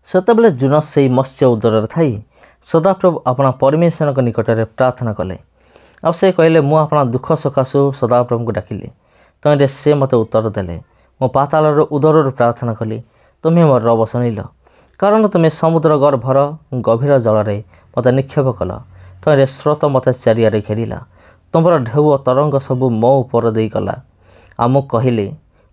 ସେତେବେଳେ ଜୁନସ୍ ସେହି ମତ୍ସ୍ୟ ଉଦରରେ ଥାଇ ସଦାପ୍ରଭୁ ଆପଣା ପରମେଶ୍ୱରଙ୍କ ନିକଟରେ ପ୍ରାର୍ଥନା କଲେ। ଆଉ ସେ କହିଲେ, ମୁଁ ଆପଣା ଦୁଃଖ ସକାଶୁ ସଦାପ୍ରଭୁଙ୍କୁ ଡାକିଲି, ତହିଁରେ ସେ ମୋତେ ଉତ୍ତର ଦେଲେ। ମୁଁ ପାତାଳର ଉଦରରୁ ପ୍ରାର୍ଥନା କଲି, ତୁମେ ମୋ ରବ ଶୁଣିଲ। କାରଣ ତୁମେ ସମୁଦ୍ର ଗର୍ଭର ଗଭୀର ଜଳରେ ମୋତେ ନିକ୍ଷେପ କଲ, ତହିଁରେ ସ୍ରୋତ ମୋତେ ଚାରିଆଡ଼େ ଘେରିଲା। ତୁମର ଢେଉ ଓ ତରଙ୍ଗ ସବୁ ମୋ ଉପର ଦେଇ ଗଲା। ଆଉ ମୁଁ କହିଲି,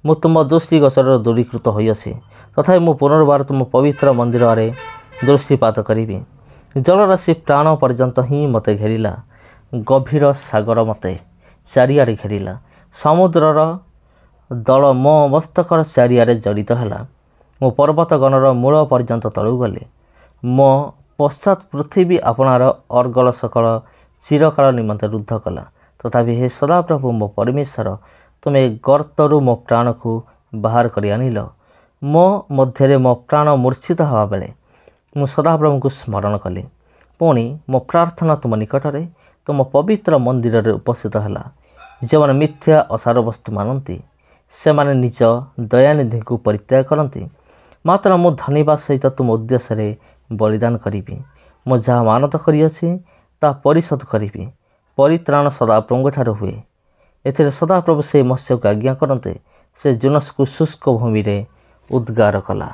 ମୁଁ ତୁମ ଦୃଷ୍ଟିଗୋଚରରୁ ଦୂରୀକୃତ ହୋଇଅଛି, ତଥାପି ମୁଁ ପୁନର୍ବାର ତୁମ ପବିତ୍ର ମନ୍ଦିର ଆଡ଼େ ଦୃଷ୍ଟିପାତ କରିବି। ଜଳରାଶି ପ୍ରାଣ ପର୍ଯ୍ୟନ୍ତ ହିଁ ମୋତେ ଘେରିଲା, ଗଭୀର ସାଗର ମୋତେ ଚାରିଆଡ଼େ ଘେରିଲା। ସମୁଦ୍ରର ଦଳ ମୋ ମସ୍ତକର ଚାରିଆଡ଼େ ଜଡ଼ିତ ହେଲା। ମୁଁ ପର୍ବତଗଣର ମୂଳ ପର୍ଯ୍ୟନ୍ତ ତଳକୁ ଗଲି। ମୋ ପଶ୍ଚାତ୍ ପୃଥିବୀ ଆପଣାର ଅର୍ଗଳ ସକଳ ଚିରକାଳ ନିମନ୍ତେ ରୁଦ୍ଧ କଲା। ତଥାପି ହେ ସଦାପ୍ରଭୁ ମୋ ପରମେଶ୍ୱର, ତୁମେ ଗର୍ତ୍ତରୁ ମୋ ପ୍ରାଣକୁ ବାହାର କରି ଆଣିଲ। ମୋ ମଧ୍ୟରେ ମୋ ପ୍ରାଣ ମୂର୍ଚ୍ଛିତ ହେବା ବେଳେ ମୁଁ ସଦାପ୍ରଭୁଙ୍କୁ ସ୍ମରଣ କଲି। ପୁଣି ମୋ ପ୍ରାର୍ଥନା ତୁମ ନିକଟରେ ତୁମ ପବିତ୍ର ମନ୍ଦିରରେ ଉପସ୍ଥିତ ହେଲା। ଯେଉଁମାନେ ମିଥ୍ୟା ଅସାର ବସ୍ତୁ ମାନନ୍ତି, ସେମାନେ ନିଜ ଦୟାନିଧିଙ୍କୁ ପରିତ୍ୟାଗ କରନ୍ତି। ମାତ୍ର ମୁଁ ଧନ୍ୟବାଦ ସହିତ ତୁମ ଉଦ୍ଦେଶ୍ୟରେ ବଳିଦାନ କରିବି। ମୁଁ ଯାହା ମାନତ କରିଅଛି ତାହା ପରିଶୋଧ କରିବି। ପରିତ୍ରାଣ ସଦାପ୍ରଭୁଙ୍କଠାରୁ ହୁଏ। ଏଥିରେ ସଦାପ୍ରଭୁ ସେହି ମତ୍ସ୍ୟକୁ ଆଜ୍ଞା କରନ୍ତେ, ସେ ଜୁନସ୍କୁ ଶୁଷ୍କ ଭୂମିରେ ଉଦ୍ଗାର କଲା।